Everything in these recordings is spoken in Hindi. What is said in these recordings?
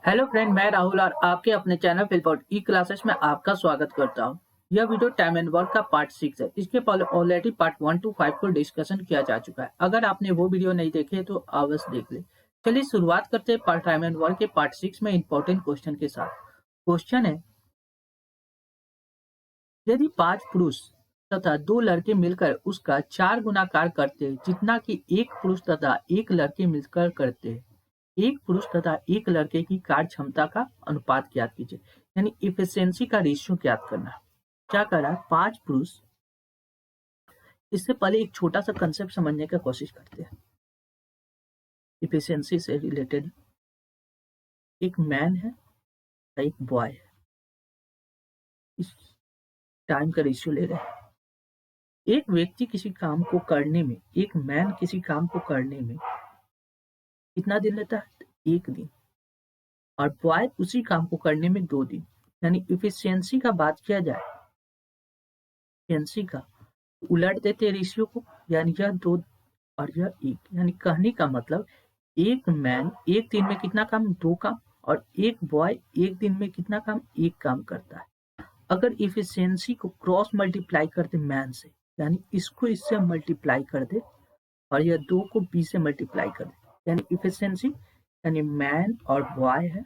हेलो फ्रेंड, मैं राहुल और आपके अपने चैनल फिलपोर्ट ई क्लासेस में आपका स्वागत करता हूं। यह वीडियो टाइम एंड वर्क का पार्ट 6 है। इसके पहले ऑलरेडी पार्ट 1 to 5 को डिस्कशन किया जा चुका है। अगर आपने वो वीडियो नहीं देखे तो अवश्य देख ले। चलिए शुरुआत करते हैं पार्ट टाइम एंड वर्क के पार्ट 6 में इंपॉर्टेंट क्वेश्चन के साथ। क्वेश्चन है, यदि 5 पुरुष तथा 2 लड़के मिलकर उसका 4 गुना कार्य करते हैं जितना कि एक पुरुष तथा एक लड़के मिलकर करते हैं, एक पुरुष तथा एक लड़के की कार्य क्षमता का अनुपात ज्ञात कीजिए। यानी इफिशियंसी का रेशियो ज्ञात करना। क्या कर रहा है, 5 पुरुष। इससे पहले एक छोटा सा कंसेप्ट समझने की कोशिश करते हैं इफिशियंसी से रिलेटेड। एक मैन है, एक बॉय है। इस टाइम का रेशियो ले रहे हैं। एक व्यक्ति किसी काम को करने में, एक मैन किसी काम को करने में कितना दिन लेता है? 1 दिन। और बॉय उसी काम को करने में 2 दिन। यानी इफिशियंसी का बात किया जाए, इफिशियंसी का उलट देते रेशियो को। यानी यह 2 और यह 1। यानी कहने का मतलब एक मैन एक दिन में कितना काम? 2 काम। और एक बॉय एक दिन में कितना काम? 1 काम करता है। अगर इफिशियंसी को क्रॉस मल्टीप्लाई कर दे मैन से, यानी इसको इससे मल्टीप्लाई कर दे और यह 2 को बी से मल्टीप्लाई कर दे, यानी इफिशियंसी, यानी मैन और बॉय है।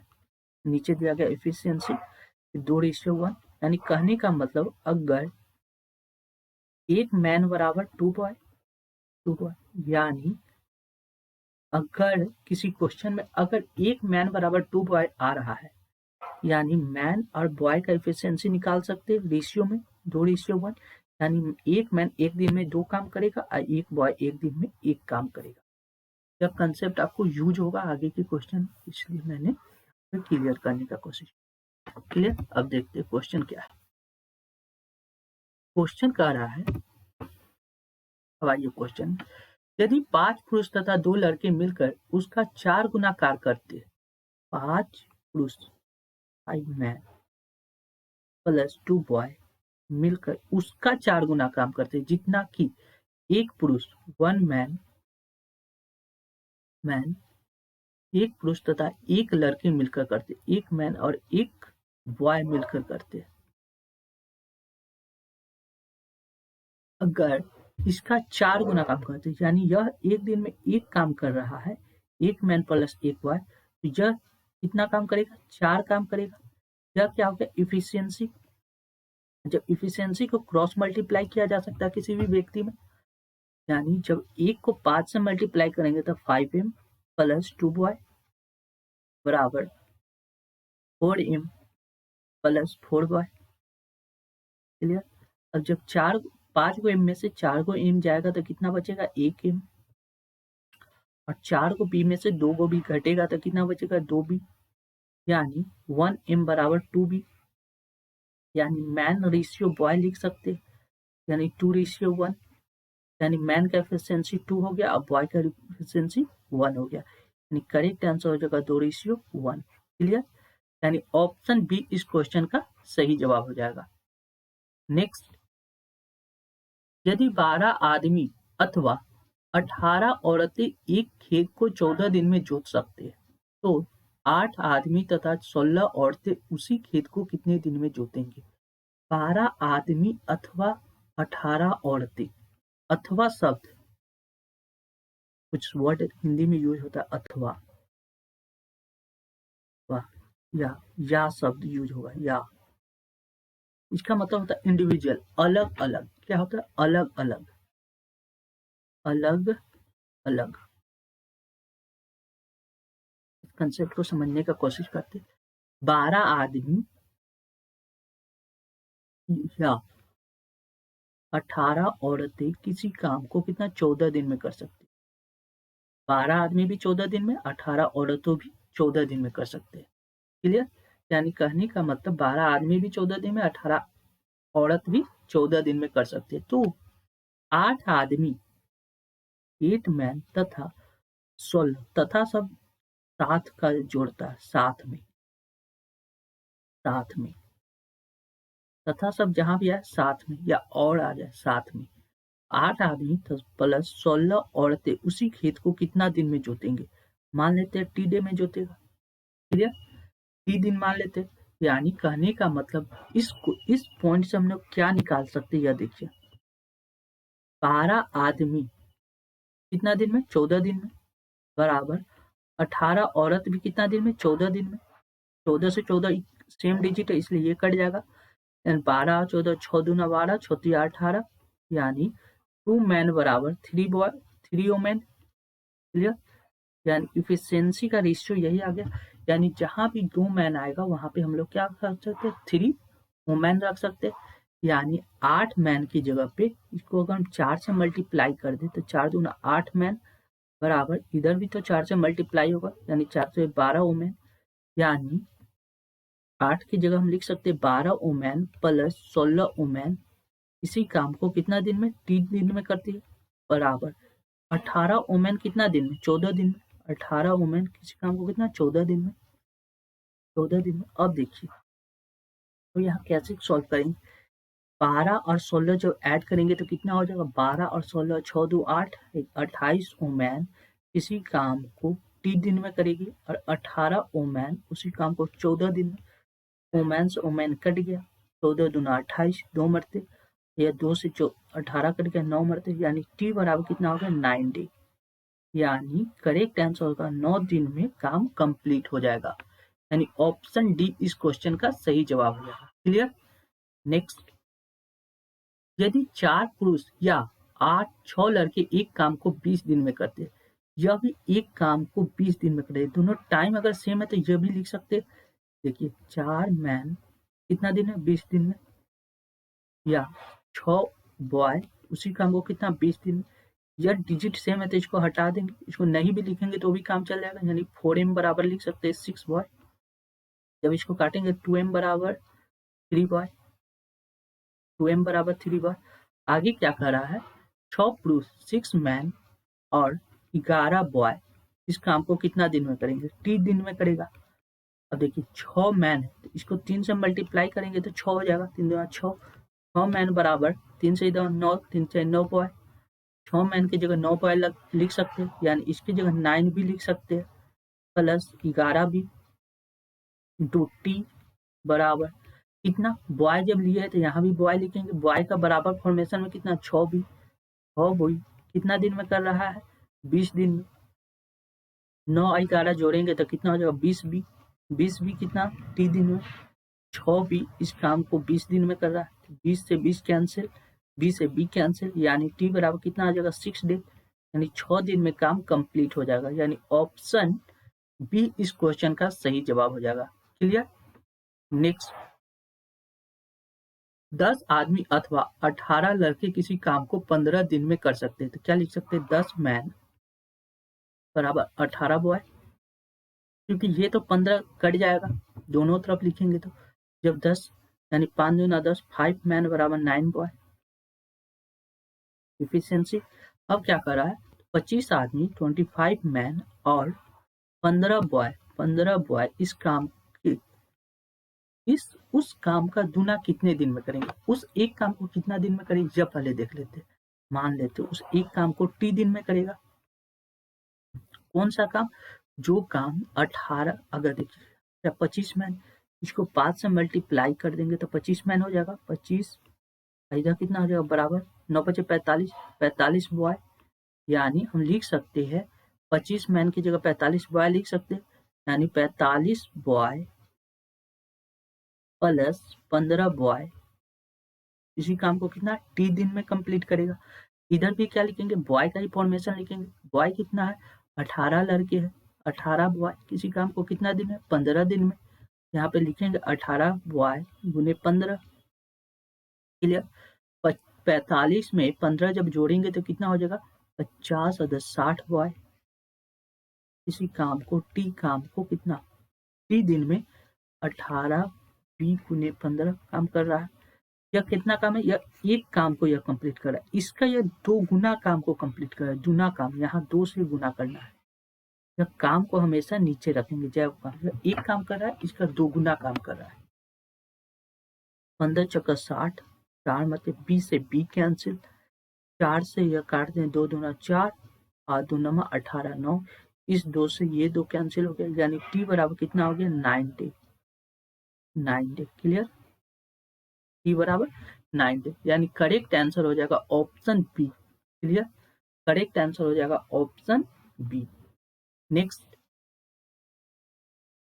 नीचे दिया गया इफिशियंसी 2:1। यानी कहने का मतलब अगर एक मैन बराबर 2 बॉय, यानी अगर किसी क्वेश्चन में अगर एक मैन बराबर 2 बॉय आ रहा है, यानी मैन और बॉय का इफिशियंसी निकाल सकते हैं रेशियो में 2:1। यानी एक मैन एक दिन में 2 काम करेगा और एक बॉय एक दिन में 1 काम करेगा। यह कंसेप्ट आपको यूज होगा आगे के क्वेश्चन, इसलिए मैंने क्लियर करने का कोशिश। क्लियर? अब देखते हैं क्वेश्चन क्या है। क्वेश्चन कह रहा है, अब आइए क्वेश्चन। यदि 5 पुरुष तथा 2 लड़के मिलकर उसका 4 गुना कार्य करते, 5 पुरुष 5 मैन प्लस 2 बॉय मिलकर उसका 4 गुना काम करते जितना कि एक पुरुष 1 मैन एक पुरुष तथा एक लड़के मिलकर करते, एक मैन और एक बॉय मिलकर करते। अगर इसका 4 गुना काम करते, यानी यह एक दिन में 1 काम कर रहा है, एक मैन प्लस एक बॉय, तो यह कितना काम करेगा? 4 काम करेगा। यह क्या हो गया? इफिशियंसी। जब इफिशियंसी को क्रॉस मल्टीप्लाई किया जा सकता है किसी भी व्यक्ति में, यानी जब 1 को 5 से मल्टीप्लाई करेंगे तो 5m प्लस 2 बॉय बराबर 4m प्लस 4 बॉय। क्लियर? अब जब 5 को m में से 4 को m जाएगा तो कितना बचेगा? 1m। और 4 को b में से 2 को b घटेगा तो कितना बचेगा? 2b। यानी 1m बराबर 2b। यानी मैन रेशियो बॉय लिख सकते, यानी 2:1। यानी मैन का एफिशिएंसी 2 हो गया और बॉय का एफिशिएंसी 1 हो गया। यानी करेक्ट आंसर हो जाएगा 2:1। क्लियर? यानी ऑप्शन बी इस क्वेश्चन का सही जवाब हो जाएगा। नेक्स्ट, यदि 12 आदमी अथवा 18 औरतें एक खेत को 14 दिन में जोत सकते हैं, तो 8 आदमी तथा 16 औरतें उसी खेत को कितने दिन में जोतेंगे? 12 आदमी अथवा 18 औरतें। अथवा शब्द कुछ वर्ड हिंदी में यूज होता है, अथवा या शब्द यूज होगा या। इसका मतलब होता है इंडिविजुअल, अलग अलग। क्या होता है? अलग अलग, अलग अलग। कंसेप्ट को समझने का कोशिश करते। 12 आदमी या 18 औरतें किसी काम को कितना 14 दिन में कर सकती। 12 आदमी भी 14 दिन में, 18 औरतों भी 14 दिन में कर सकते हैं। क्लियर? यानी कहने का मतलब 12 आदमी भी 14 दिन में, 18 औरत भी 14 दिन में कर सकते हैं। तो 8 आदमी 8 मैन तथा 16 तथा सब साथ का जोड़ता है, साथ में तथा सब जहां भी आए साथ में या और आ जाए साथ में। 8 आदमी प्लस 16 औरतें उसी खेत को कितना दिन में जोतेंगे? मान लेते हैं टी डे में जोतेगा। क्लियर? टी दिन मान लेते। यानी कहने का मतलब इस पॉइंट से हम लोग क्या निकाल सकते हैं, यह देखिए 12 आदमी कितना दिन में, 14 दिन में, बराबर 18 औरत भी कितना दिन में, 14 दिन में। 14 से 14 सेम डिजिट है इसलिए ये कट जाएगा। 12 14 6 दूना 12 6 18, यानी 2 मैन बराबर 3 बॉय 3 वुमेन। क्लियर? यानी इफिशियंसी का रेशियो यही आ गया। यानी जहां भी 2 मैन आएगा वहां पे हम लोग क्या रख सकते हैं, 3 वुमेन रख सकते हैं। यानी 8 मैन की जगह पे इसको अगर हम 4 से मल्टीप्लाई कर दे तो 4 दूना 8 मैन बराबर, इधर भी तो 4 से मल्टीप्लाई होगा यानी 4 से 12 वुमेन। यानी 8 की जगह हम लिख सकते हैं 12 वुमेन प्लस 16 वुमेन। इसी काम को कितना दिन में, 3 दिन में करती है, बराबर 18 वुमेन कितना दिन में, 14 दिन में। 18 वुमेन किसी काम को कितना, 14 दिन में, 14 दिन में। अब देखिए तो यहाँ कैसे सॉल्व करेंगे, 12 और 16 जो ऐड करेंगे तो कितना हो जाएगा, 12 और 16 6 2 8, 28 वुमेन इसी काम को 3 दिन में करेगी और 18 वुमेन उसी काम को 14 दिन में। वुमेन से वुमेन कट गया, 14 दूना 28, 2 मरते, या 2 से 18 कट गया, 9 मरते, यानी टी बराबर कितना हो गया, 9 डे। यानी करेक्ट आंसर होगा 9 दिन में काम कंप्लीट हो जाएगा। यानी ऑप्शन डी इस क्वेश्चन का सही जवाब हो जाएगा। क्लियर? नेक्स्ट, यदि 4 पुरुष या 6 लड़के एक काम को 20 दिन में करते, यह भी एक काम को 20 दिन में करे, दोनों टाइम अगर सेम है तो यह भी लिख सकते। देखिए 4 मैन कितना दिन है, 20 दिन में, या 6 बॉय उसी काम को कितना, 20 दिन में। यह डिजिट सेम है तो इसको हटा देंगे, इसको नहीं भी लिखेंगे तो भी काम चल जाएगा। यानी 4m बराबर लिख सकते हैं 6 बॉय, जब इसको काटेंगे 2m बराबर 3 बॉय, 2m बराबर 3 बॉय। आगे क्या कर रहा है, 6 पुरुष 6 मैन और 11 बॉय इस काम को कितना दिन में करेंगे, 3 दिन में करेगा। अब देखिए 6 मैन है तो इसको 3 से मल्टीप्लाई करेंगे तो 6 हो जाएगा, 3 दूना 6, 6 मैन बराबर 3 से 9, 3 से 9 बॉय। 6 मैन की जगह 9 बॉय लिख सकते हैं, यानी इसकी जगह 9 भी लिख सकते हैं, प्लस 11 भी इंटू टी बराबर कितना, बॉय जब लिए है तो यहाँ भी बॉय लिखेंगे, बॉय का बराबर फॉर्मेशन में कितना, 6 भी, 6 बॉय कितना दिन में कर रहा है, 20 दिन में। 9 और 11 जोड़ेंगे तो कितना हो जाएगा, 20 भी, 20 भी कितना, 3 दिन में। 6 भी इस काम को 20 दिन में कर रहा है, 20 से 20 कैंसिल, 20 से 20 कैंसिल, यानी टी बराबर कितना आ जाएगा, 6 डे। यानी 6 दिन में काम कंप्लीट हो जाएगा। यानी ऑप्शन बी इस क्वेश्चन का सही जवाब हो जाएगा। क्लियर? नेक्स्ट, 10 आदमी अथवा 18 लड़के किसी काम को 15 दिन में कर सकते हैं, तो क्या लिख सकते हैं, 10 मैन बराबर 18 बॉय, क्योंकि ये तो 15 कट जाएगा दोनों तरफ लिखेंगे तो, जब 10 यानी 5 दूना 10, 5 मैन बराबर 9 बॉय। इफिशियंसी अब क्या कर रहा है, 25 आदमी 25 मैन और 15 बॉय इस काम के उस काम का दूना कितने दिन में करेंगे, उस एक काम को कितना दिन में करेंगे, जब पहले देख लेते। मान लेते उस एक काम को टी दिन में करेगा। कौन सा काम, जो काम 18, अगर देखिए 25 मैन, इसको 5 से मल्टीप्लाई कर देंगे तो 25 मैन हो जाएगा, 25 इधर कितना हो जाएगा, बराबर 9 5 45, 45 बॉय। यानी हम लिख सकते हैं 25 मैन की जगह 45 बॉय लिख सकते हैं, यानी 45 बॉय प्लस 15 बॉय इसी काम को कितना, टी दिन में कंप्लीट करेगा। इधर भी क्या लिखेंगे, बॉय का ही फॉर्मेशन लिखेंगे। बॉय कितना है, 18 लड़के हैं, 18 बॉय किसी काम को कितना दिन है, 15 दिन में। यहाँ पे लिखेंगे 18 बॉय गुने 15। क्लियर? 45 में 15 जब जोड़ेंगे तो कितना हो जाएगा, 50 और 10 60 बॉय इसी काम को काम को कितना, टी दिन में 18 बी गुने 15 काम कर रहा है। यह कितना काम है, यह एक काम को यह कंप्लीट कर रहा है, इसका यह 2 गुना काम को कंप्लीट कर रहा है, दूना काम, यहाँ 2 से गुना करना है। यह काम को हमेशा नीचे रखेंगे, जब काम एक काम कर रहा है इसका 2 गुना काम कर रहा है। 15 चक्कर 60, 4 मतलब 20 से 20 कैंसिल, 4 से यह काट दें, 2 दूना 4 और 2 नमा 18 9, इस 2 से ये 2 कैंसिल हो गया, यानी टी बराबर कितना हो गया, 9 टी। 9 डे। क्लियर? टी बराबर 9 डे, यानी करेक्ट आंसर हो जाएगा option B. Clear? Correct answer हो जाएगा ऑप्शन बी। नेक्स्ट,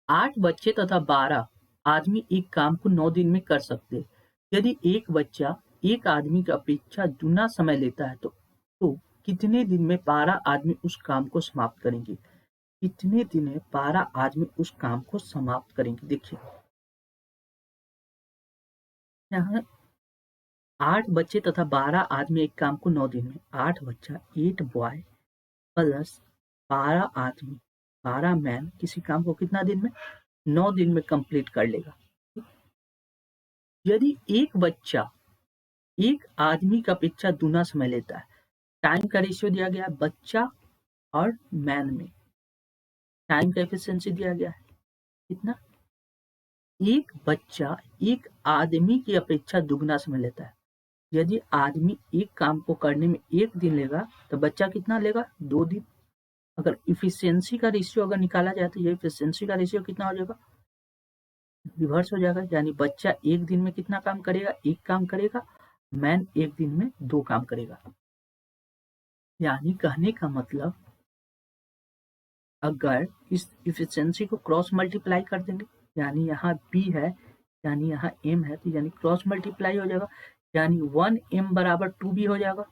8 बच्चे तथा 12 आदमी एक काम को 9 दिन में कर सकते हैं। यदि एक बच्चा एक आदमी की अपेक्षा दुना समय लेता है तो कितने दिन में 12 आदमी उस काम को समाप्त करेंगे? कितने दिन में 12 आदमी उस काम को समाप्त करेंगे? देखिए, यहाँ 8 बच्चे तथा 12 आदमी एक काम को 9 दिन में, 8 बच्चा 8 बॉय प्लस 12 आदमी 12 मैन किसी काम को कितना दिन में? 9 दिन में कंप्लीट कर लेगा। यदि एक बच्चा एक आदमी का अपेक्षा दुना समय लेता है, टाइम का रेशियो दिया गया है बच्चा और मैन में, टाइम का एफिशिएंसी दिया गया है कितना? एक बच्चा एक आदमी की अपेक्षा दुगना समय लेता है। यदि आदमी एक काम को करने में 1 दिन लेगा तो बच्चा कितना लेगा? 2 दिन। अगर इफिशिएंसी का रेशियो अगर निकाला जाए तो ये इफिशिएंसी का रेशियो कितना हो जाएगा? रिवर्स हो जाएगा, यानी बच्चा 1 दिन में कितना काम करेगा? 1 काम करेगा, मैन 1 दिन में 2 काम करेगा। यानी कहने का मतलब, अगर इस इफिशिएंसी को क्रॉस मल्टीप्लाई कर देंगे, यानी यहाँ बी है, यानी यहाँ एम है, तो यानी क्रॉस मल्टीप्लाई हो जाएगा, यानी 1m बराबर 2b हो जाएगा।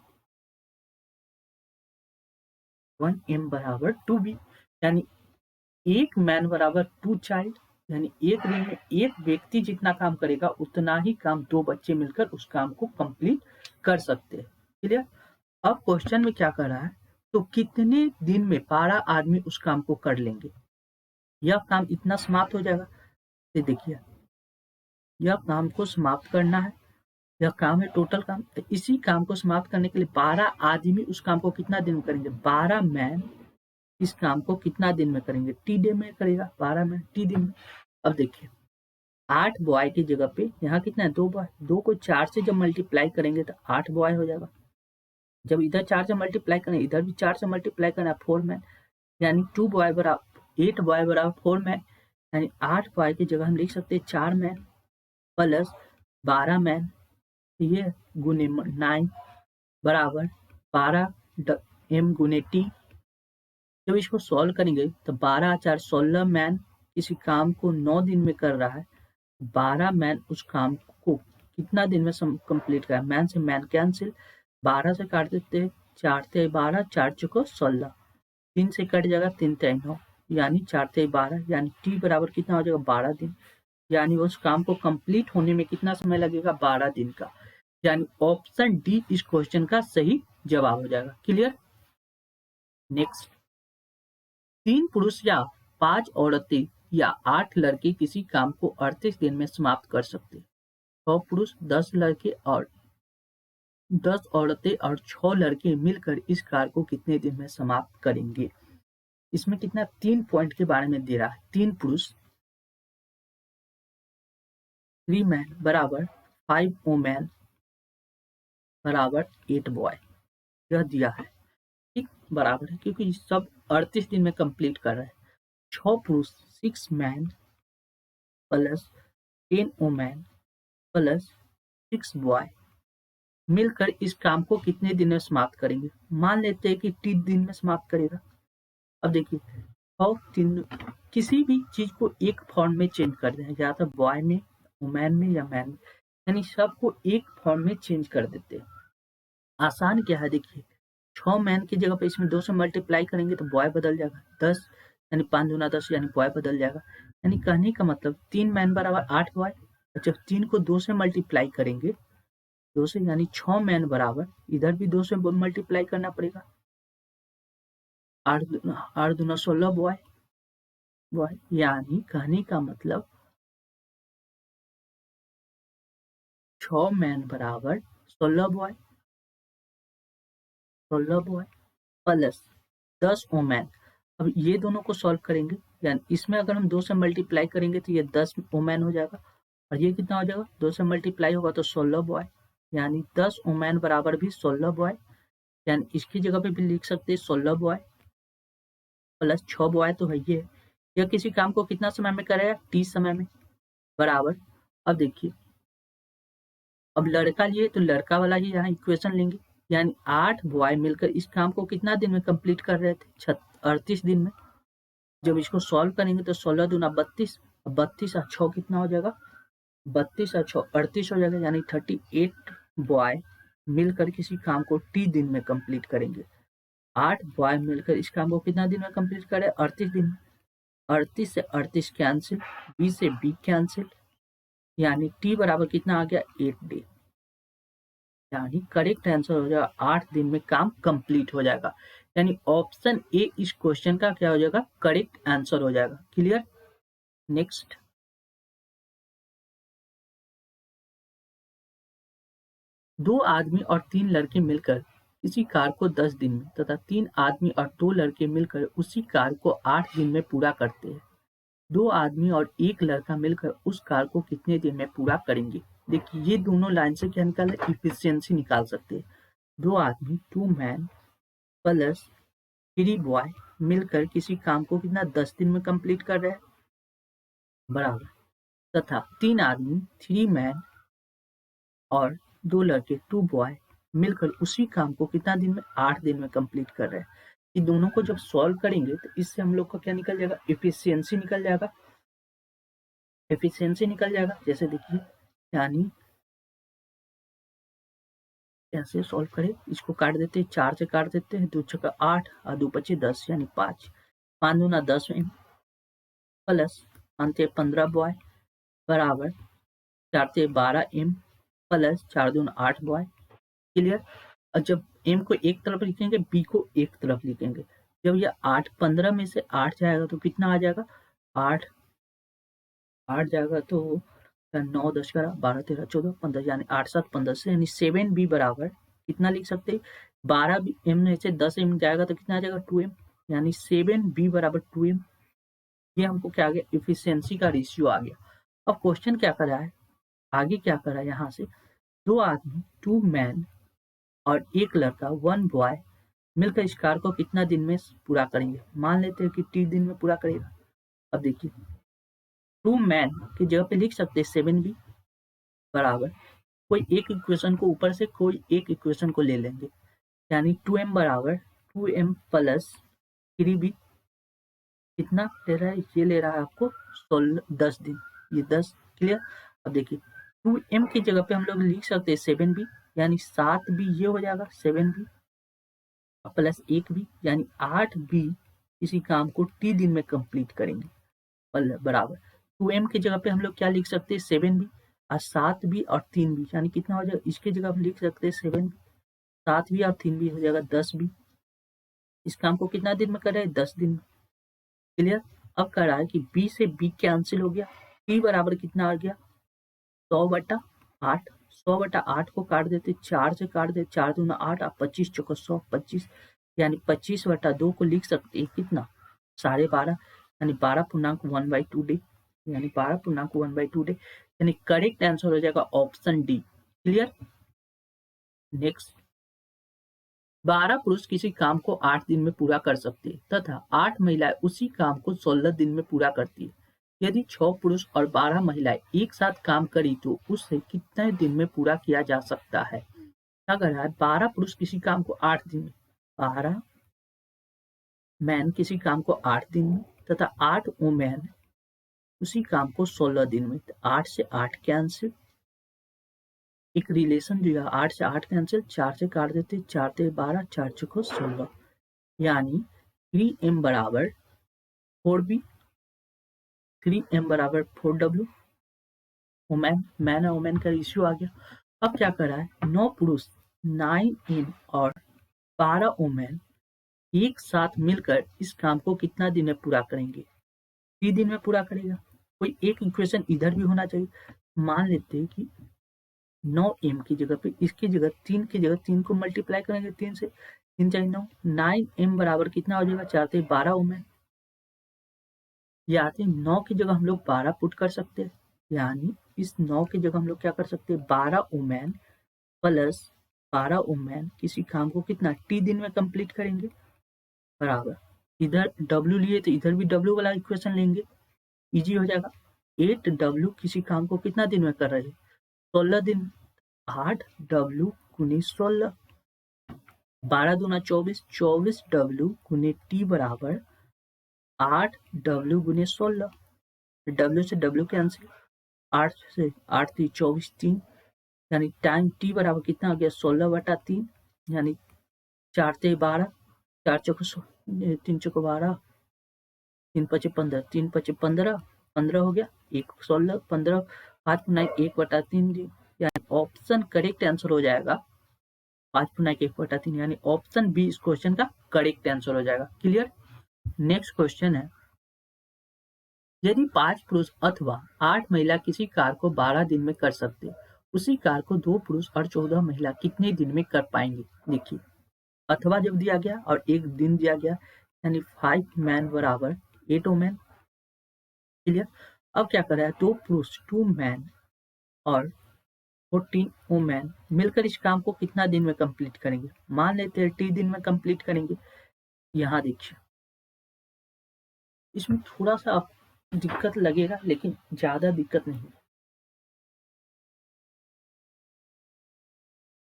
1m बराबर 2b, यानी एक मैन बराबर 2 चाइल्ड, यानी एक दिन में एक व्यक्ति जितना काम करेगा उतना ही काम 2 बच्चे मिलकर उस काम को कंप्लीट कर सकते हैं। क्लियर? अब क्वेश्चन में क्या कर रहा है, तो कितने दिन में 12 आदमी उस काम को कर लेंगे? यह काम इतना समाप्त हो जाएगा। ये देखिए, यह काम को समाप्त करना है, यह काम है टोटल काम, तो इसी काम को समाप्त करने के लिए 12 आदमी उस काम को कितना दिन में करेंगे? 12 मैन इस काम को कितना दिन में करेंगे? टी डे में करेगा, 12 मैन टी दिन में। अब देखिए, 8 बॉय की जगह पे यहाँ कितना है? 2 बॉय। 2 को 4 से जब मल्टीप्लाई करेंगे तो 8 बॉय हो जाएगा। जब इधर 4 से मल्टीप्लाई करें, इधर भी 4 से मल्टीप्लाई करना, 4 मैन, यानी 2 बॉय बराबर 8 बॉय बराबर 4 मैन, यानी 8 बॉय की जगह हम लिख सकते हैं 4 मैन प्लस 12 मैन, ये गुने 9 बराबर 12 m गुने टी। जब इसको सॉल्व करेंगे तो 12 4 16 मैन किसी काम को 9 दिन में कर रहा है, 12 मैन उस काम को कितना दिन में कंप्लीट करा? मैन से मैन कैंसिल, 12 से काट देते, 4 ते 12, 4 चौको 16, 3 से कट जाएगा, 3 ते 9, यानी 4 ते 12, यानी टी बराबर कितना हो जाएगा? 12 दिन, यानी उस काम को कंप्लीट होने में कितना समय लगेगा? 12 दिन का, यानी ऑप्शन डी इस क्वेश्चन का सही जवाब हो जाएगा। क्लियर? नेक्स्ट, 3 पुरुष या 5 औरतें या 8 लड़के किसी काम को 38 दिन में समाप्त कर सकते हैं। 6 पुरुष, 10 लड़के और 10 औरतें और 6 लड़के मिलकर इस कार्य को कितने दिन में समाप्त करेंगे? इसमें कितना 3 पॉइंट के बारे में दे रहा है। 3 पुरुष 3 मैन बराबर 5 वुमेन बराबर 8 बॉय, यह दिया है। ठीक बराबर है, क्योंकि सब 38 दिन में कंप्लीट कर रहे हैं। 6 पुरुष 6 man plus 10 women plus 6 boy मिलकर इस काम को कितने दिन में समाप्त करेंगे? मान लेते हैं कि 3 दिन में समाप्त करेगा। अब देखिए, और 3 किसी भी चीज को एक फॉर्म में चेंज कर दें, या तो बॉय में, वुमेन में या मैन में, यानी सबको एक फॉर्म में चेंज कर देते हैं। आसान क्या है, देखिए 6 मैन की जगह पे इसमें 2 से मल्टीप्लाई करेंगे तो बॉय बदल जाएगा, 10 यानी 5 दूना 10, यानी बॉय बदल जाएगा। यानी कहने का मतलब 3 मैन बराबर 8 बॉय, जब 3 को 2 से मल्टीप्लाई करेंगे, 2 से, यानी 6 मैन बराबर इधर भी 2 से मल्टीप्लाई करना पड़ेगा, 8 दूना 16 बॉय, यानी कहने का मतलब 6 मैन बराबर 16 बॉय प्लस 10 वुमेन। अब ये दोनों को सॉल्व करेंगे, यानी इसमें अगर हम 2 से मल्टीप्लाई करेंगे तो ये 10 वुमेन हो जाएगा, और ये कितना हो जाएगा? 2 से मल्टीप्लाई होगा तो 16 बॉय, यानी 10 वुमेन बराबर भी 16 बॉय, यानी इसकी जगह पे भी लिख सकते हैं 16 बॉय प्लस 6 बॉय, तो है ये। यह किसी काम को कितना समय में करेगा? 30 समय में। बराबर। अब देखिए, अब लड़का लिए तो लड़का वाला ही यहाँ इक्वेशन लेंगे, यानी 8 बॉय मिलकर इस काम को कितना दिन में कंप्लीट कर रहे थे? 38 दिन में। जब इसको सॉल्व करेंगे तो 16 दूना 32, 32 और 6 कितना हो जाएगा? 32 और 6 38 हो जाएगा, यानी 38 बॉय मिलकर किसी काम को टी दिन में कंप्लीट करेंगे। 8 बॉय मिलकर इस काम को कितना दिन में कंप्लीट करे? 38 दिन में। 38 से 38 कैंसिल, बी से बी कैंसिल, यानी टी बराबर कितना आ गया? 8 डे। यानी करेक्ट आंसर हो जाएगा 8 दिन में काम कंप्लीट हो जाएगा। यानी ऑप्शन ए इस क्वेश्चन का क्या हो जाएगा? करेक्ट आंसर हो जाएगा। क्लियर? नेक्स्ट, दो आदमी और 3 लड़के मिलकर किसी कार को 10 दिन में तथा 3 आदमी और 2 लड़के मिलकर उसी कार को 8 दिन में पूरा करते हैं। 2 आदमी और 1 लड़का मिलकर उस कार को कितने दिन में पूरा करेंगे? देखिए, ये दोनों लाइन से क्या निकाले? इफिशियंसी निकाल सकते हैं। 2 आदमी 2 मैन प्लस 3 बॉय मिलकर किसी काम को कितना 10 दिन में कंप्लीट कर रहे हैं, बराबर। तथा 3 आदमी 3 मैन और 2 लड़के 2 बॉय मिलकर उसी काम को कितना दिन में? 8 दिन में कंप्लीट कर रहे हैं। इन दोनों को जब सॉल्व करेंगे तो इससे हम लोग का क्या निकल जाएगा? एफिशिएंसी निकल जाएगा। एफिशिएंसी निकल जाएगा, जैसे देखिए, यानी कैसे सॉल्व करें? इसको काट देते हैं, 4 से काट देते हैं, 2 छक्का 8 और 2 पचे 10, यानी 5, 5 दूना 10 एम प्लस 5 15 बॉय बराबर 4 से 12 एम प्लस 4 दूना 8 बॉय। क्लियर? और जब एम को एक तरफ लिखेंगे, बी को एक तरफ लिखेंगे। जब ये 8 15 में से 8 जाएगा तो कितना आ जाएगा? 8 8 जाएगा तो 9 10 11 12 13 14 15, यानी 8 7 15 से, यानी 7 बी बराबर कितना लिख सकते हैं? 12 बी एम में से 10 एम जाएगा तो कितना आ जाएगा? 2 एम, यानी 7 बी बराबर 2 एम। ये हमको क्या आ गया? इफिशियंसी का रेशियो आ गया। अब क्वेश्चन क्या कर रहा है? आगे क्या कर रहा है? यहाँ से 2 आदमी 2 मैन और 1 लड़का 1 बॉय मिलकर इस कार को कितना दिन में पूरा करेंगे? मान लेते हैं कि 3 दिन में पूरा करेगा। अब देखिए, 2 मैन की जगह पे लिख सकते हैं 7 बी बराबर, कोई एक इक्वेशन को ऊपर से कोई एक इक्वेशन को ले लेंगे, यानी 2m बराबर 2m प्लस 3b। कितना ले रहा है? ये ले रहा है आपको 10 दिन, ये 10। क्लियर? अब देखिए, 2m की जगह पे हम लोग लिख सकते हैं 7b, यानी 7b ये हो जाएगा 7b प्लस 1b, यानी 8b इसी काम को t दिन में कंप्लीट करेंगे, बराबर 2m की जगह पे हम लोग क्या लिख सकते हैं? 7b और 7b और 3b, यानी कितना हो जाएगा? इसकी जगह हम लिख सकते हैं 7b, 7b और 3b हो जाएगा 10b। इस काम को कितना दिन में कर रहे हैं? 10 दिन में। क्लियर? अब कह रहा है कि b से b कैंसिल हो गया, t बराबर कितना आ गया? 100/8। 100/8 को काट देते, 4 से काट देते, 4 दूना 8 और 25 चौको 100, 25, यानी 25/2 को लिख सकते हैं कितना? 12.5, यानी 12.1/2 डे, यानी 12.1/2 डे, यानी करेक्ट आंसर हो जाएगा ऑप्शन डी। क्लियर? नेक्स्ट, 12 पुरुष किसी काम को 8 दिन में पूरा कर सकते हैं तथा 8 महिलाएं उसी काम को 16 दिन में पूरा करती है। यदि 6 पुरुष और 12 महिलाएं एक साथ काम करी तो उससे कितने दिन में पूरा किया जा सकता है? क्या कर रहा है? 12 पुरुष किसी काम को 8 दिन में, 12 मैन किसी काम को 8 दिन में तथा 8 वुमेन उसी काम को 16 दिन में। 8 से 8 कैंसिल, एक रिलेशन दिया, 8 से 8 कैंसिल, 4 से काट देते, 4 से 12, 4 चौको 16, यानी 3m बराबर 4b, 3m बराबर 4w। वुमेन, मैन और वुमेन का रेशियो आ गया। अब क्या कर रहा है? 9 पुरुष 9m और 12 वुमेन एक साथ मिलकर इस काम को कितना दिन में पूरा करेंगे? 3 दिन में पूरा करेगा। कोई एक इक्वेशन इधर भी होना चाहिए। मान लेते हैं कि 9m की जगह पे इसकी जगह 3 की जगह 3 को मल्टीप्लाई करेंगे, 3 से, 3 चाहे 9, 9m बराबर कितना हो जाएगा? 4 से 12 वुमेन, या 9 की जगह हम लोग 12 पुट कर सकते हैं, यानी इस 9 की जगह हम लोग क्या कर सकते हैं? 12 वुमेन प्लस 12 वुमेन किसी काम को कितना टी दिन में कंप्लीट करेंगे, बराबर। इधर w लिए तो इधर भी w वाला इक्वेशन लेंगे, इजी हो जाएगा। 8W किसी काम को कितना दिन में कर रहे हैं? 16 दिन। 8W गुने 16, 12 दूना 24, 24W गुने T बराबर 8W गुने 16। W से W कैंसिल, 8 से 8 3 24 3, यानी टाइम T बराबर कितना आ गया? 16/3, यानी 4 से 12, 4 चौको 3 चौको 12, 3 पचे 15, 3 पचे 15, 15 हो गया, 1 16 15, 5 पुनाई 1/3, यानी ऑप्शन करेक्ट आंसर हो जाएगा 5 पुनाई 1/3, यानी ऑप्शन बी इस क्वेश्चन का करेक्ट आंसर हो जाएगा। क्लियर? नेक्स्ट क्वेश्चन है, यदि 5 पुरुष अथवा 8 महिला किसी कार्य को 12 दिन में कर सकते, उसी कार्य को 2 पुरुष और 14 महिला कितने दिन में कर पाएंगे? देखिए, अथवा जब दिया गया और एक दिन दिया गया, यानी 5 मैन बराबर 8 वुमेन। क्लियर? अब क्या कर रहा है, 2 पुरुष 2 मैन और 14 वुमेन मिलकर इस काम को कितना दिन में कंप्लीट करेंगे? मान लेते हैं 30 दिन में कंप्लीट करेंगे। यहाँ देखिए, इसमें थोड़ा सा दिक्कत लगेगा, लेकिन ज्यादा दिक्कत नहीं।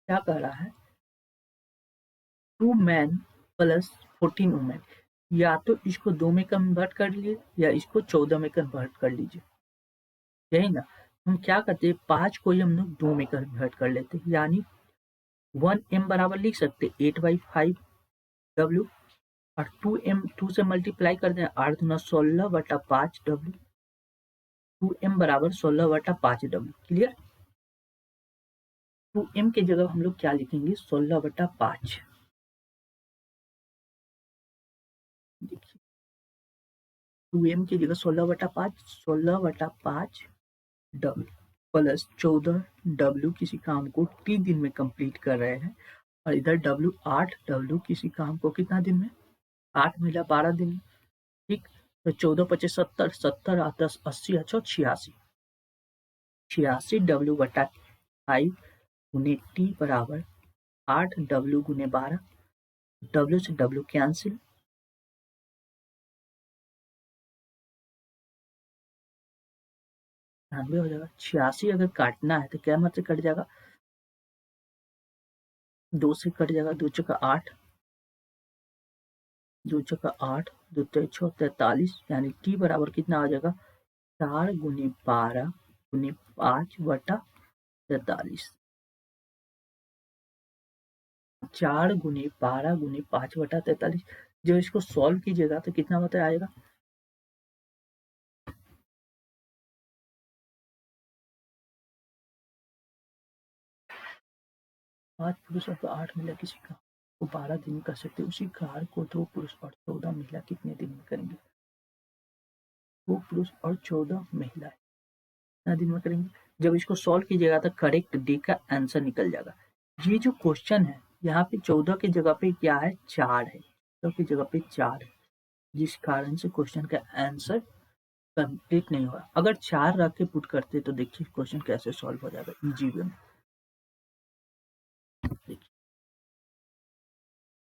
क्या कह रहा है, 2 मैन प्लस 14 वुमेन, या तो इसको 2 में कन्वर्ट कर लीजिए या इसको 14 में कन्वर्ट कर लीजिए, यही ना। हम क्या करते हैं, 5 को ही हम लोग 2 में कन्वर्ट कर लेते हैं, यानी 1m बराबर लिख सकते 8/5W, और 2m 2 से मल्टीप्लाई कर दें, 8 दूना 16/5W, 2m बराबर 16/5W। क्लियर? 2m की जगह हम लोग क्या लिखेंगे, 16/5। देखिए, 2m की जगह 16/5, 16/5W प्लस 14W किसी काम को T दिन में कंप्लीट कर रहे हैं, और इधर W 8W किसी काम को कितना दिन में, 8 महिला 12 दिन में। ठीक, तो 14 25 70, 70 10 80 अच्छा 86, 86W/5 गुने T बराबर 8W गुने 12, W से W कैंसिल, 96 हो जाएगा। 86 अगर काटना है तो क्या मत से कट जाएगा, 2 से कट जाएगा, 2 चौका 8, 2 चौका 8, 2 6 43, यानी T बराबर कितना आ जाएगा, 4 गुने 12 गुने 5/43, 4 गुने 12 गुने 5/43। जब इसको सॉल्व कीजिएगा तो कितना बता आएगा, 5 पुरुष और 8 महिला किसी काम को 12 दिन में कर सकते, उसी कार्य को 2 पुरुष और 14 महिला कितने दिन में करेंगे? 2 पुरुष और 14 महिला कितना दिन में करेंगे? जब इसको सॉल्व कीजिएगा तो करेक्ट डी का आंसर निकल जाएगा। ये जो क्वेश्चन है, यहाँ पे 14 की जगह पे क्या है, 4 है, 14 की जगह पे 4 है, जिस कारण से क्वेश्चन का आंसर कंप्लीट नहीं हुआ। अगर 4 रख के पुट करते तो देखिए क्वेश्चन कैसे सॉल्व हो जाएगा इजी वे में। देखिए,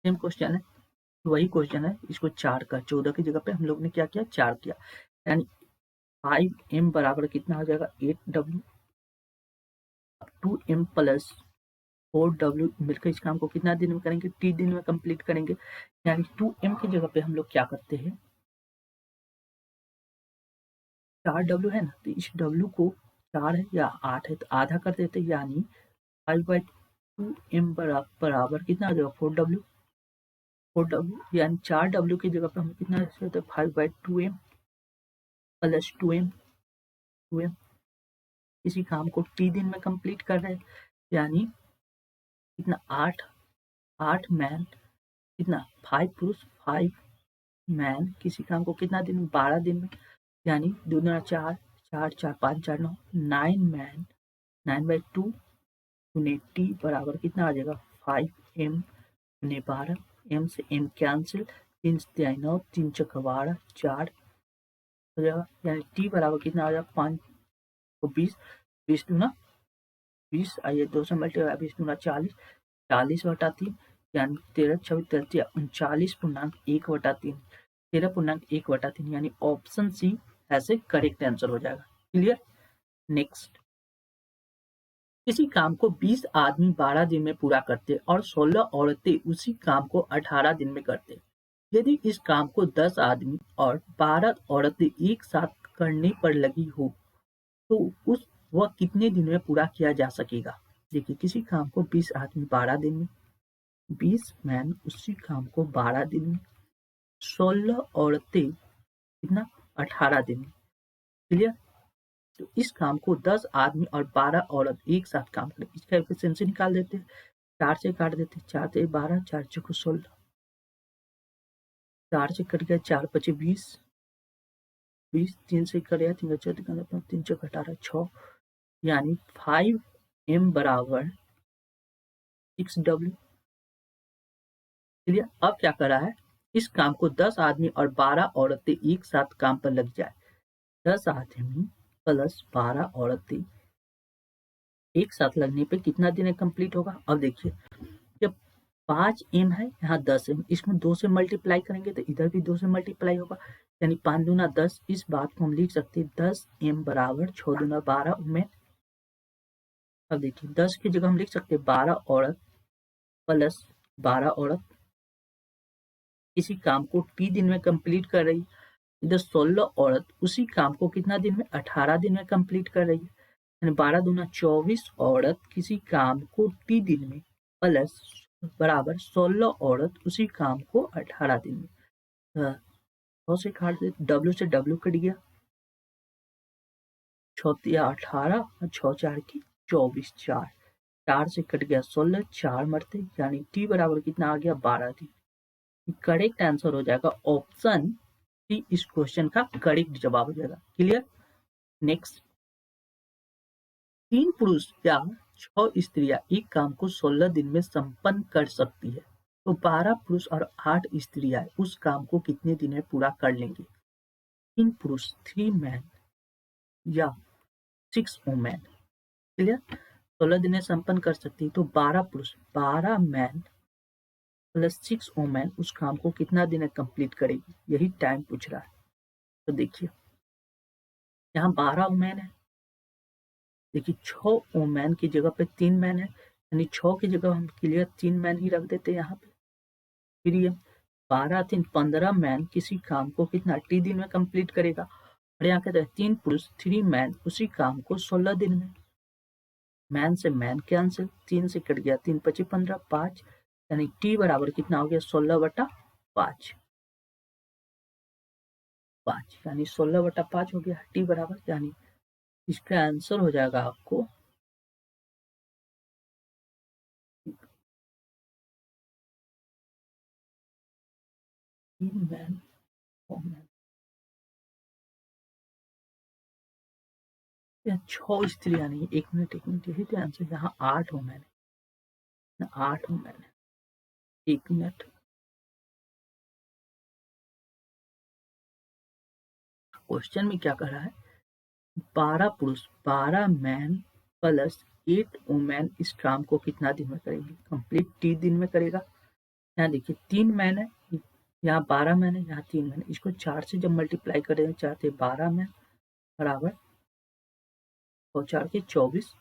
सेम क्वेश्चन है, वही क्वेश्चन है, इसको 4 का 14 की जगह पे हम लोग ने क्या किया, 4 किया, यानी 5m बराबर कितना हो जाएगा, 8W, 2m प्लस 4W मिलकर इस काम को कितना दिन में करेंगे, T दिन में कंप्लीट करेंगे, यानी 2m की जगह पे हम लोग क्या करते हैं, 4W है ना, तो इस W को 4 है या 8 है तो आधा कर देते, यानी 5/2m बराबर कितना आ जाएगा, 4W, 4W, यानी 4W की जगह पे हम कितना लिख सकते हैं, 5/2m प्लस 2m इसी काम को T दिन में कंप्लीट कर रहे हैं, यानी कितना 8 मैन, कितना 5 पुरुष 5 मैन किसी काम को कितना दिन में, 12 दिन में, यानी 2 दूना 4, 4 4 5 4 9, 9 मैन 9/2 गुने T बराबर कितना आ जाएगा, 5m गुने 12, m से m कैंसिल, 3 से 9, 3 चौका 12, 4 हो जाएगा, यानी T बराबर कितना आ जाएगा, 5 को 20, 20 दूना 20, आइए 2 से मल्टीप्लाई, 20 दूना 40, 40/3, यानी 13 26 33 39.1/3, 13.1/3, यानी ऑप्शन सी ऐसे करेक्ट आंसर हो जाएगा। क्लियर। नेक्स्ट, किसी काम को 20 आदमी 12 दिन में पूरा करते और 16 औरतें उसी काम को 18 दिन में करते। यदि इस काम को 10 आदमी और 12 औरतें एक साथ करने पर लगी हो तो उस वह कितने दिन में पूरा किया जा सकेगा। देखिए, किसी काम को 20 आदमी 12 दिन में, 20 मैन उसी काम को 12 दिन में, 16 औरतें कितना 18 दिन में। क्लियर। तो इस काम को 10 आदमी और 12 औरत एक साथ काम करें। इसका एफिशिएंसी निकाल देते हैं, 4 से काट देते हैं, 4 से 12, 4 चौको 16, 4 से कट गया, 4 पचे 20, 20 3 से कट गया, 3 का 14, 3 चौक 18, 6, यानी 5m बराबर 6w। क्लियर। अब क्या कर रहा है, इस काम को 10 आदमी और 12 औरतें एक साथ काम पर लग जाए। 10 आदमी प्लस 12 औरतें एक साथ लगने पे कितना दिन में कंप्लीट होगा। अब देखिए, जब 5m है, यहाँ 10m, इसमें 2 से मल्टीप्लाई करेंगे तो इधर भी 2 से मल्टीप्लाई होगा, यानी 5 दूना 10। इस बात को हम लिख सकते हैं 10m बराबर 6 दूना 12 में। अब देखिए, 10 की जगह हम लिख सकते हैं 12 औरत प्लस 12 औरत किसी काम को t दिन में कंप्लीट कर रही है। इधर 16 औरत उसी काम को कितना दिन में, 18 दिन में कंप्लीट कर रही है, यानी 12 दूना 24 औरत किसी काम को t दिन में प्लस बराबर 16 औरत उसी काम को 18 दिन में। 6 से काट दे, w से w कट गया, 6 18 और 6 4 की 24, 4 से कट गया 16, 4 मरते, यानी t बराबर कितना आ गया 12 दिन। करेक्ट आंसर हो जाएगा ऑप्शन सी, इस क्वेश्चन का करेक्ट जवाब हो जाएगा। क्लियर। नेक्स्ट, 3 पुरुष या 6 स्त्रियां एक काम को 16 दिन में संपन्न कर सकती है, तो 12 पुरुष और 8 स्त्रियां उस काम को कितने दिन में पूरा कर लेंगे। 3 पुरुष 3 मैन या 6 वुमेन। क्लियर। 16 दिन में संपन्न कर सकती है, तो 12 पुरुष 12 मैन प्लस 6 वुमेन उस काम को कितना दिन में कंप्लीट करेगी, यही टाइम पूछ रहा है। तो देखिए, यहाँ 12 वुमेन है, देखिए 6 वुमेन की जगह पे 3 मैन है, यानी 6 की जगह हम क्लियर 3 मैन ही रख देते हैं यहाँ पे। फिर ये 12 3 15 मैन किसी काम को कितना टी दिन में कंप्लीट करेगा, और यहाँ कहते हैं 3 पुरुष 3 मैन उसी काम को 16 दिन में। मैन से मैन कैंसिल, 3 से कट गया, 3 पची 15, 5, यानी टी बराबर कितना हो गया 16/5, यानी 16/5 हो गया टी बराबर, यानी इसका आंसर हो जाएगा आपको मैन 6 स्त्रियां नहीं, 1 मिनट यही तो आंसर, यहाँ 8 हो मैंने, 8 हो मैंने, 1 मिनट। क्वेश्चन में क्या कर रहा है, 12 पुरुष 12 मैन प्लस 8 वुमेन इस काम को कितना दिन में करेंगे, कंप्लीट 3 दिन में करेगा। यहाँ देखिए 3 मैन है, यहाँ 12 मैन है, यहाँ 3 मैन है, इसको 4 से जब मल्टीप्लाई करेंगे 4 से 12 मैन बराबर और 4 के 24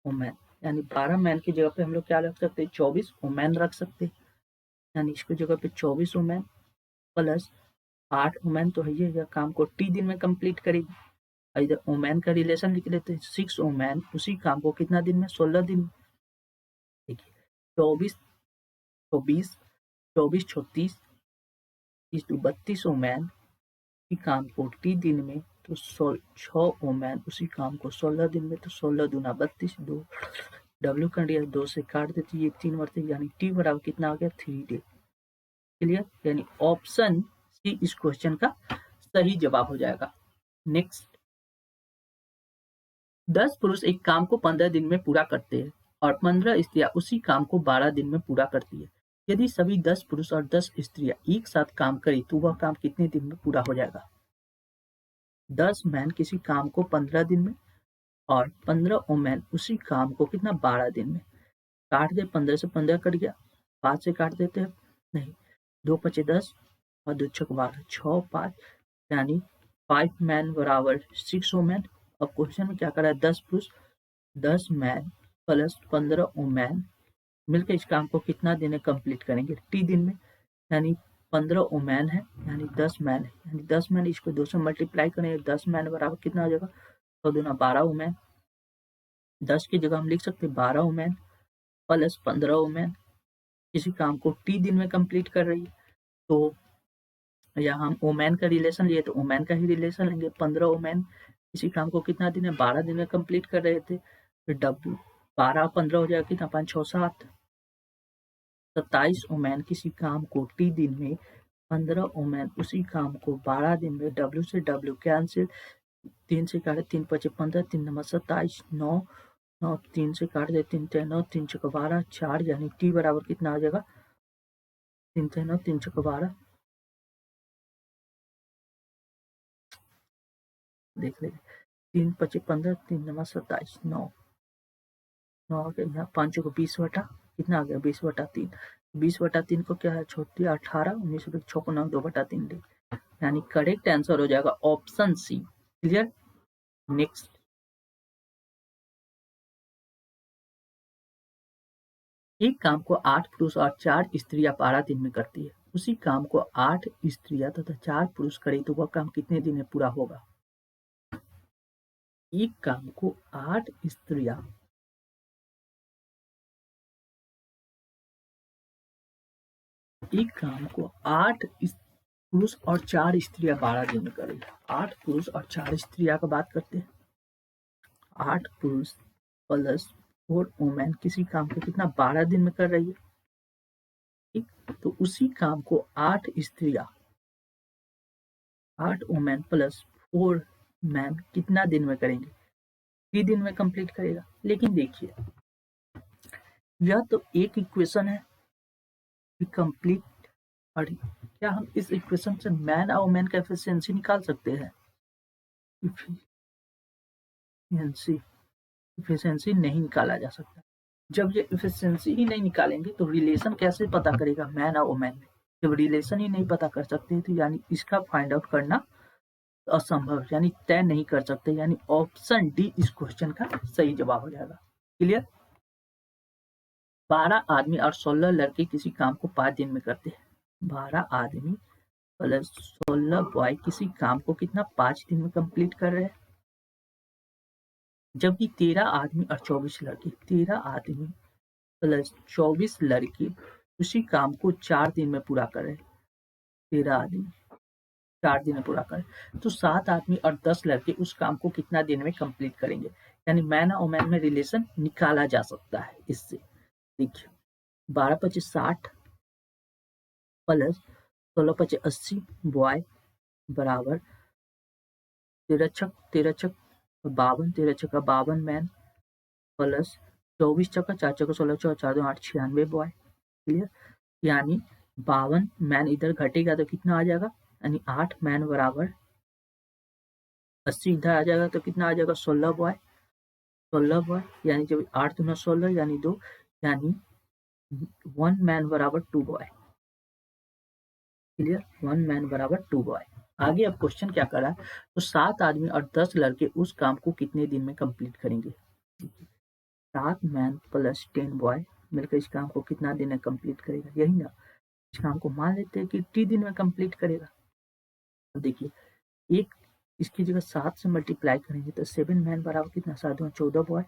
वुमेन, यानी 12 मैन की जगह पे हम लोग क्या रख सकते हैं, 24 वुमेन रख सकते हैं, यानी इसकी जगह पे 24 वुमेन प्लस 8 वुमेन, तो है ये काम को टी दिन में कंप्लीट करेगी। इधर वुमेन का रिलेशन लिख लेते हैं, 6 वुमेन उसी काम को कितना दिन में, 16 दिन में। देखिए 24 24 24 36 32 वुमेन उसी काम को टी दिन में, तो 6 वुमेन उसी काम को 16 दिन में, तो 16 दूना 32, 2 डब्ल्यू कर दिया, 2 से काट देती है, 3 बढ़ते, यानी टी बराबर कितना आ गया 3 डे। क्लियर, यानी ऑप्शन सी इस क्वेश्चन का सही जवाब हो जाएगा। नेक्स्ट, 10 पुरुष एक काम को 15 दिन में पूरा करते हैं और 15 स्त्रियां उसी काम को 12 दिन में पूरा करती है। यदि सभी 10 पुरुष और 10 स्त्रियां एक साथ काम करें तो वह काम कितने दिन में पूरा हो जाएगा। 10 मैन किसी काम को 15 दिन में और 15 वुमेन उसी काम को कितना 12 दिन में। काट दे, 15 से 15 कट गया, 5 से काट देते हैं, नहीं, 2 पचे 10 और 2 छक 12, 6 5, यानी 5 मैन बराबर 6 वुमेन। अब क्वेश्चन में क्या करा है, 10 मैन प्लस 15 वुमेन मिलकर इस काम को कितना दिन में कंप्लीट करेंगे, टी दिन में। यानी 15 वुमेन है, यानी 10 मैन है, यानी 10 मैन, इसको 2 से मल्टीप्लाई करेंगे, 10 मैन बराबर कितना हो जाएगा, 100 दूना 12 वुमेन। 10 की जगह हम लिख सकते हैं 12 वुमेन प्लस 15 वुमेन किसी काम को टी दिन में कंप्लीट कर रही है। तो यहाँ हम वुमेन का रिलेशन लिए तो वुमेन का ही रिलेशन लेंगे। 15 वुमेन किसी काम को कितना दिन है, 12 दिन में कंप्लीट कर रहे थे। फिर डब्ल्यू 12 15 हो जाएगा कितना, 5 6 7 27 वुमेन किसी काम को टी दिन में, 15 वुमेन उसी काम को 12 दिन में। डब्ल्यू से डब्ल्यू कैंसिल, 3 से काटे 3 पचे 15, 3 नंबर 27, 9 9 3 से काट दे 3 3 9 3 चौका 12 4, यानी टी बराबर कितना आ जाएगा, 3 3 9 3 चौका 12, देख लेंगे। 3 पचे 15, 3 नंबर 27, 9 9 आ गया यहाँ, 5 को 20 बटा कितना आ गया, 20/3। 20/3 को क्या है, छोटी 18, 19 6 को 9 2/3 डी, यानी करेक्ट आंसर हो जाएगा ऑप्शन सी। क्लियर। नेक्स्ट, एक काम को 8 पुरुष और 4 स्त्रियां 12 दिन में करती है। उसी काम को 8 स्त्रियां तथा 4 पुरुष करे तो वह काम कितने दिन में पूरा होगा। एक काम को 8 स्त्रियां एक काम को 8 पुरुष और 4 स्त्रियां 12 दिन में करेगी। 8 पुरुष और 4 स्त्रियां का बात करते हैं। 8 पुरुष प्लस 4 वुमेन किसी काम को कितना 12 दिन में कर रही है, ठीक। तो उसी काम को 8 स्त्रियां 8 वुमेन प्लस 4 मैन कितना दिन में करेंगे, 3 दिन में कंप्लीट करेगा। लेकिन देखिए, यह तो एक इक्वेशन है कंप्लीट, और क्या हम इस इक्वेशन से मैन और वुमेन का एफिशिएंसी निकाल सकते हैं। इफिशिएंसी नहीं निकाला जा सकता। जब ये इफिशिएंसी ही नहीं निकालेंगे तो रिलेशन कैसे पता करेगा मैन और वुमेन में। जब रिलेशन ही नहीं पता कर सकते तो यानी इसका फाइंड आउट करना असंभव, यानी तय नहीं कर सकते, यानी ऑप्शन डी इस क्वेश्चन का सही जवाब हो जाएगा। क्लियर। 12 आदमी और 16 लड़के किसी काम को 5 दिन में करते हैं। 12 आदमी प्लस 16 बॉय किसी काम को कितना 5 दिन में कंप्लीट कर रहे हैं। जबकि 13 आदमी और 24 लड़के 13 आदमी प्लस 24 लड़के उसी काम को 4 दिन में पूरा कर रहे हैं। 13 आदमी 4 दिन में पूरा करें तो 7 आदमी और 10 लड़के उस काम को कितना दिन में कंप्लीट करेंगे। यानी मैन और वुमेन में रिलेशन निकाला जा सकता है इससे। देखिए 12 पचे 60 प्लस 16 पचे 80 बॉय बराबर 13 छक 52, 13 छक्का 52 मैन प्लस 24 छक्का 4 छक्का 16 4 4 2 8 96 बॉय। क्लियर। यानी 52 मैन इधर घटेगा तो कितना आ जाएगा, यानी 8 मैन बराबर 80 इधर आ जाएगा तो कितना आ जाएगा 16 बॉय। 16 बॉय यानी जब 8 दूना 16 यानी 2, यानी 1 मैन बराबर 2 बॉय। क्लियर। 1 मैन बराबर 2 बॉय। आगे अब क्वेश्चन क्या कर रहा है, तो 7 आदमी और 10 लड़के उस काम को कितने दिन में कंप्लीट करेंगे। 7 मैन प्लस 10 बॉय मिलकर इस काम को कितना दिन में कंप्लीट करेगा, यही ना। इस काम को मान लेते हैं कि टी दिन में कंप्लीट करेगा। देखिए एक इसकी जगह 7 से मल्टीप्लाई करेंगे तो 7 मैन बराबर कितना, 7 दूना 14 बॉय।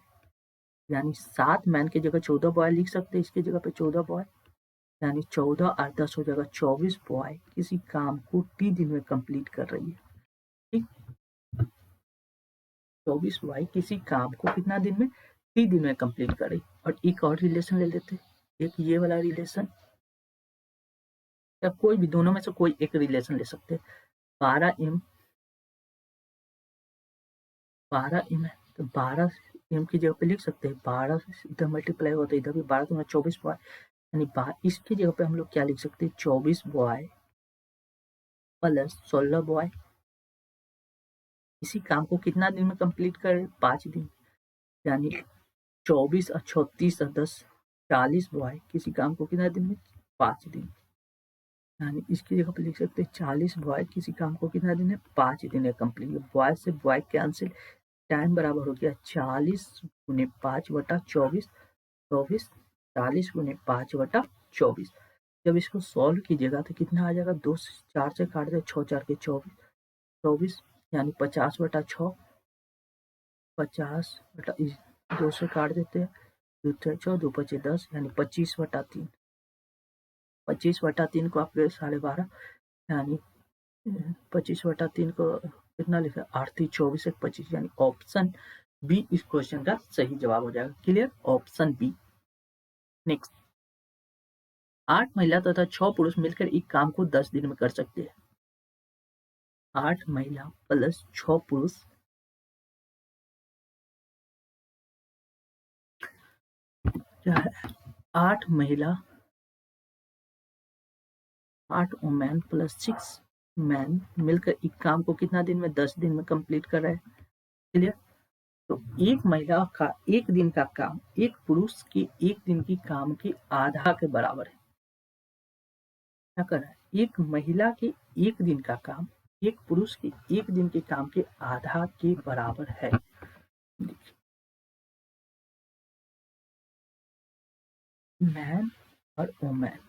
यानी 7 मैन की जगह 14 बॉय लिख सकते हैं, इसकी जगह पे 14 बॉय, यानी 14 और 10 हो जाएगा 24 बॉय किसी काम को टी दिन में कंप्लीट कर रही है। ठीक, 24 बॉय किसी काम को कितना दिन में, टी दिन में कंप्लीट कर रही। और एक और रिलेशन ले लेते हैं, एक ये वाला रिलेशन, या कोई भी दोनों में से कोई एक रिलेशन ले सकते हैं। 12m है तो 12m की जगह पे लिख सकते हैं 12 इधर मल्टीप्लाई होता है, इधर भी 12 दूना 24 बॉय, यानी इसकी जगह पे हम लोग क्या लिख सकते हैं, 24 बॉय प्लस 16 बॉय इसी काम को कितना दिन में कंप्लीट करे, 5 दिन। यानी 24 और 36 और 10 40 बॉय किसी काम को कितना दिन में, 5 दिन। यानी इसकी जगह पे लिख सकते हैं 40 बॉय किसी काम को कितना दिन है, 5 दिन है कंप्लीट। बॉय से बॉय कैंसिल, टाइम बराबर हो गया 40 गुने 5/24, 24, 40 गुने 5/24। जब इसको सॉल्व कीजिएगा तो कितना आ जाएगा, 2 से 4 से काट दे, 6 4 के 24, 24 यानी 50/6, 50/2 से काट देते हैं, 2 6 2 5 10 यानी 25/3। 25/3 को आप 12.5 यानी 25/3 को कितना लिखा, 8 3 24 1 25 यानी ऑप्शन बी इस क्वेश्चन का सही जवाब हो जाएगा। Clear, option B. नेक्स्ट, 8 महिला तथा 6 पुरुष मिलकर एक काम को 10 दिन में कर सकते हैं। 8 महिला प्लस 6 पुरुष क्या है, 8 महिला 8 वुमेन प्लस 6 मैन मिलकर एक काम को कितना दिन में, 10 दिन में कंप्लीट कर रहे हैं। क्लियर, तो एक महिला का एक दिन का काम एक पुरुष के एक दिन की काम के आधा के बराबर है। क्या कर रहा है, एक महिला के एक दिन का काम एक पुरुष के एक दिन के काम के आधा के बराबर है। मैन और वुमेन,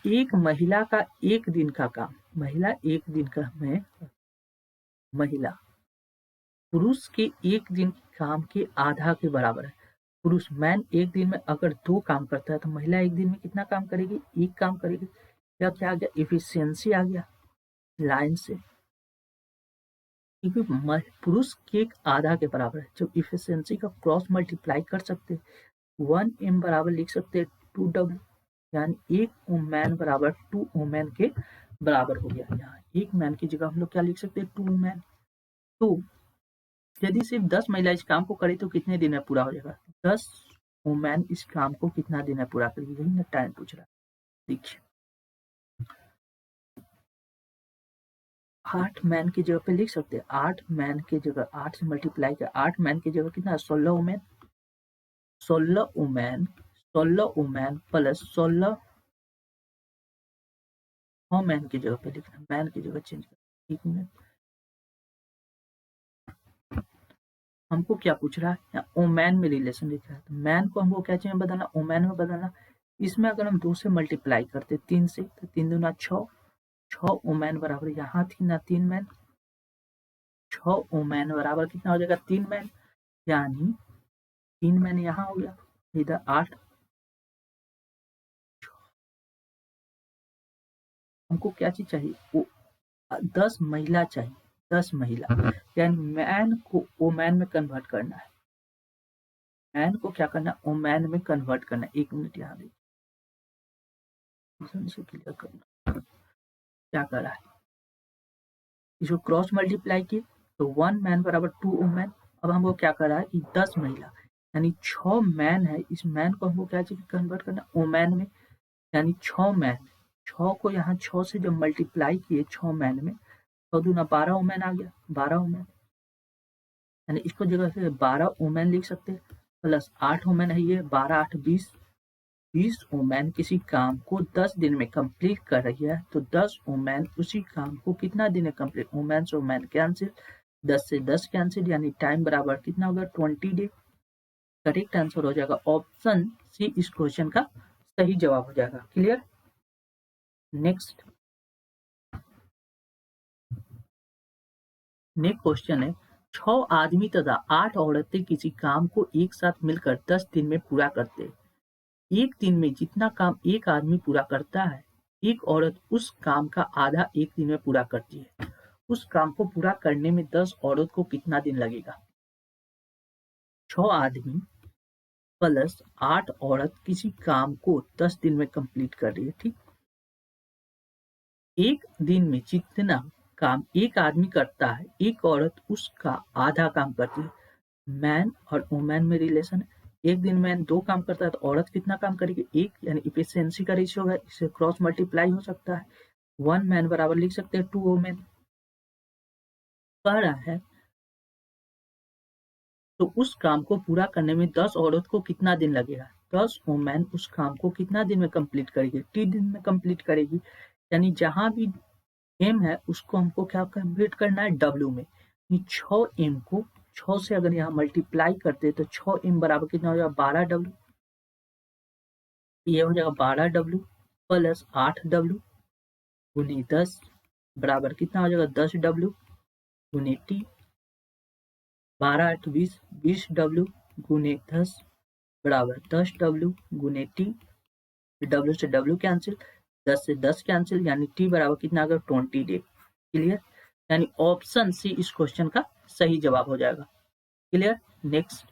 एक महिला का एक दिन का काम, महिला एक दिन का में महिला पुरुष के एक दिन के काम के आधा के बराबर है। पुरुष मैन एक दिन में अगर 2 काम करता है तो महिला एक दिन में कितना काम करेगी, 1 काम करेगी। या क्या आ गया, इफिशियंसी आ गया लाइन से, क्योंकि पुरुष के आधा के बराबर है। जब इफिशियंसी का क्रॉस मल्टीप्लाई कर सकते हैं, 1m बराबर लिख सकते हैं 2w, यानी एक वुमेन बराबर 2 वुमेन के बराबर हो गया। यहाँ एक मैन की जगह हम लोग क्या लिख सकते हैं, 2 वुमेन। तो यदि सिर्फ 10 महिला इस काम को करे तो कितने दिन में पूरा हो जाएगा, 10 वुमेन इस काम को कितना दिन में पूरा करेगी, यही ना टाइम पूछ रहा है। देखिए 8 मैन की जगह पे लिख सकते हैं, 8 मैन की जगह 8 से मल्टीप्लाई कर 8 मैन की जगह कितना, 16 women, 16 women 16 women plus 16 man की जगह पे लिखना, मैन की जगह चेंज कर। 1 मिनट, हमको क्या पूछ रहा है, यहाँ वुमेन में रिलेशन लिख रहा है, तो मैन को हमको क्या चाहिए बदलना, वुमेन में बदलना। इसमें अगर हम 2 से मल्टीप्लाई करते 3 से, तो 3 दूना 6, 6 वुमेन बराबर यहाँ थी ना 3 मैन, 6 वुमेन बराबर कितना हो जाएगा, 3 मैन, यानी 3 मैन यहाँ हो गया, इधर 8। हमको क्या चीज चाहिए, वो 10 महिला चाहिए, 10 महिला, यानी मैन को वुमेन में कन्वर्ट करना है। मैन को क्या करना है, वुमेन में कन्वर्ट करना है। 1 मिनट यहाँ देखिए, से क्लियर करना क्या कर रहा है, इसको क्रॉस मल्टीप्लाई किए तो 1 मैन बराबर 2 वुमेन। अब हमको क्या कर रहा है कि 10 महिला यानी 6 मैन है, इस मैन को हमको क्या चाहिए, कन्वर्ट करना वुमेन में, यानी 6 मैन, 6 को यहाँ 6 से जब मल्टीप्लाई किए 6 मैन में, 6 दूना 12 वुमेन आ गया, 12 वुमेन, यानी इसको जगह से 12 वुमेन लिख सकते हैं, प्लस 8 वुमेन है ये, 12 8 20, 20 वुमेन किसी काम को 10 दिन में कंप्लीट कर रही है, तो 10 वुमेन उसी काम को कितना दिन में कंप्लीट, वुमेन से वुमेन कैंसिल, 10 से 10 कैंसिल, यानी टाइम बराबर कितना होगा, 20 डे। करेक्ट आंसर हो जाएगा ऑप्शन सी इस क्वेश्चन का सही जवाब हो जाएगा। क्लियर, नेक्स्ट क्वेश्चन है, 6 आदमी तथा 8 औरतें किसी काम को एक साथ मिलकर 10 दिन में पूरा करते हैं। एक दिन में जितना काम एक आदमी पूरा करता है, एक औरत उस काम का आधा एक दिन में पूरा करती है। उस काम को पूरा करने में 10 औरत को कितना दिन लगेगा। 6 आदमी प्लस 8 औरत किसी काम को 10 दिन में कंप्लीट कर रही है, ठीक। एक दिन में जितना काम एक आदमी करता है, एक औरत उसका आधा काम करती है। मैन और वुमेन में रिलेशन है, एक दिन मैन 2 काम करता है तो औरत कितना काम करेगी, 1, यानी इफिशियंसी का रेशियो है, इससे क्रॉस मल्टीप्लाई हो सकता है। 1 मैन बराबर लिख सकते हैं 2 वुमेन। कह रहा है तो उस काम को पूरा करने में 10 औरत को कितना दिन लगेगा। 10 वुमेन उस काम को कितना दिन में कंप्लीट करेगी? T दिन में कंप्लीट करेगी। यानी जहां भी M है उसको हमको क्या कन्वर्ट करना है? W में। 6M को 6 से अगर यहाँ मल्टीप्लाई करते तो 6M बराबर कितना हो जाएगा? 12W। ये हो जाएगा 12W प्लस 8W गुनी 10 बराबर कितना हो जाएगा? 10W गुने T। 12 8 20 20W गुने 10 बराबर 10W गुने T। W से W कैंसिल, 10 से 10 कैंसिल, यानी T बराबर कितना आ गया? 20 डे। क्लियर? यानी ऑप्शन सी इस क्वेश्चन का सही जवाब हो जाएगा। क्लियर? नेक्स्ट,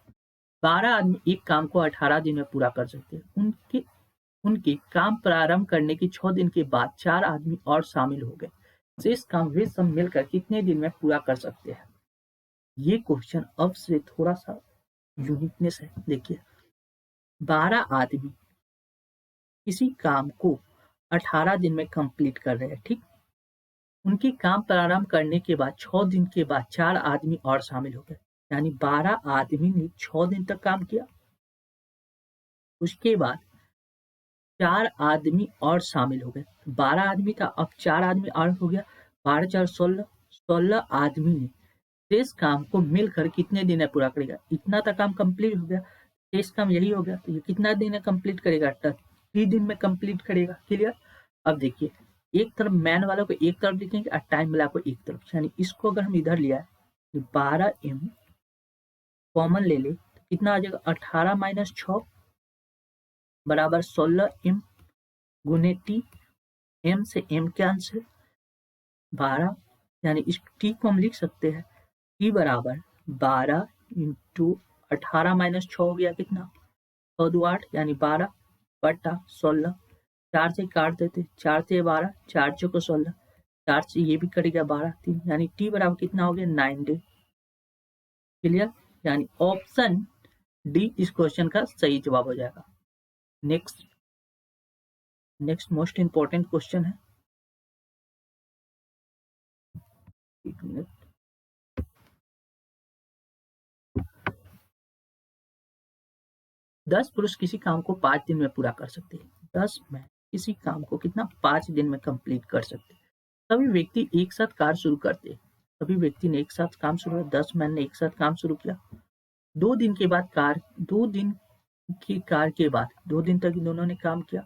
12 आदमी एक काम को 18 दिन में पूरा कर सकते हैं। उनके काम प्रारंभ करने के 6 दिन के बाद 4 आदमी और शामिल हो गए। शेष काम वे सब मिलकर कितने दिन में पूरा कर सकते हैं? ये क्वेश्चन अब से थोड़ा सा यूनिकनेस है। देखिए, 12 आदमी किसी काम को 18 दिन में कंप्लीट कर रहे हैं, ठीक? उनके काम प्रारंभ करने के बाद 6 दिन के बाद 4 आदमी और शामिल हो गए, यानी 12 आदमी ने 6 दिन तक काम किया। उसके बाद 4 आदमी और शामिल हो गए। 12 आदमी था, अब 4 आदमी और हो गया। 12 4 16, 16 आदमी ने शेष काम को मिलकर कितने दिन में पूरा करेगा? इतना तक काम कंप्लीट हो गया, शेष काम यही हो गया, तो ये कितना दिन में कंप्लीट करेगा? 3 दिन में कंप्लीट करेगा। क्लियर? अब देखिए, एक तरफ मैन वालों को एक तरफ लिखेंगे और टाइम वाला को एक तरफ, यानी इसको अगर हम इधर लिया है 12M कॉमन ले ले तो कितना आ जाएगा? 18 माइनस 6 बराबर 16M गुने T। M से M कैंसिल, 12, यानी इस T को हम लिख सकते हैं T बराबर 12 इंटू 18 माइनस 6 हो गया कितना? 6 2 8, यानी 12 बटा 16। 4 से काट देते, 4 से 12, 4 चौको 16, 4 से ये भी कट गया 12 3, यानी T बराबर कितना हो गया? 9 डे। क्लियर? यानी ऑप्शन डी इस क्वेश्चन का सही जवाब हो जाएगा। नेक्स्ट मोस्ट इंपॉर्टेंट क्वेश्चन है। एक मिनट, 10 पुरुष किसी काम को 5 दिन में पूरा कर सकते हैं। 10 मैन किसी काम को कितना? 5 दिन में कंप्लीट कर सकते हैं। सभी व्यक्ति एक साथ कार्य शुरू करते हैं। सभी व्यक्ति ने एक साथ काम शुरू किया, 10 मैन ने एक साथ काम शुरू किया। 2 दिन के बाद दो दिन की कार के बाद 2 दिन तक इन दोनों ने काम किया।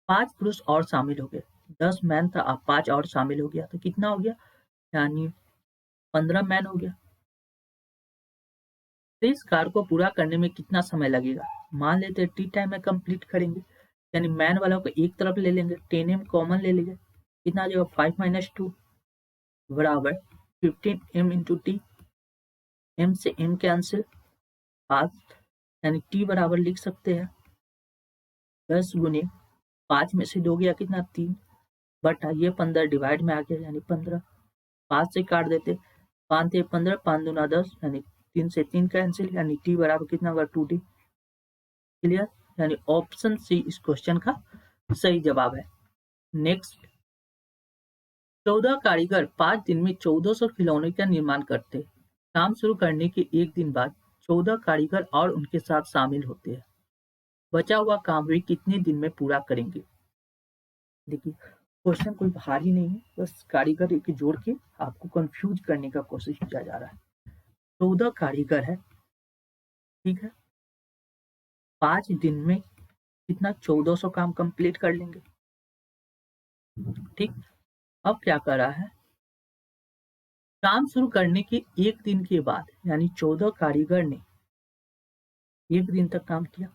5 पुरुष और शामिल हो गए। 10 मैन था, अब 5 और शामिल हो गया, तो कितना हो गया? यानी 15 मैन हो गया। तो इस कार को पूरा करने में कितना समय लगेगा? मान लेते हैं टी टाइम में कंप्लीट करेंगे, यानी मैन वालों को एक तरफ ले लेंगे, 10M कॉमन ले लेंगे, कितना आ जाएगा? 5 माइनस 2 बराबर 15M इंटू टी। M से M कैंसिल, 5, यानी T बराबर लिख सकते हैं 10 गुने 5 में से 2 गया कितना? 3 बटा ये 15 डिवाइड में आ गया, यानी 15। 5 से काट देते, 5 से 15, 5 दूना 10, यानी 3 से 3 कैंसिल, यानी T बराबर कितना होगा? 2T। क्लियर? यानी ऑप्शन सी इस क्वेश्चन का सही जवाब है। नेक्स्ट, 14 कारीगर 5 दिन में 1400 खिलौने का निर्माण करते हैं। काम शुरू करने के एक दिन बाद 14 कारीगर और उनके साथ शामिल होते हैं। बचा हुआ काम वे कितने दिन में पूरा करेंगे? देखिए, क्वेश्चन कोई भारी नहीं है, बस कारीगर के जोड़ के आपको कंफ्यूज करने का कोशिश किया जा रहा है। 14 कारीगर है, ठीक है, 5 दिन में कितना? 1400 काम कंप्लीट कर लेंगे। ठीक, अब क्या कर रहा है? काम शुरू करने के एक दिन के बाद, यानी 14 कारीगर ने एक दिन तक काम किया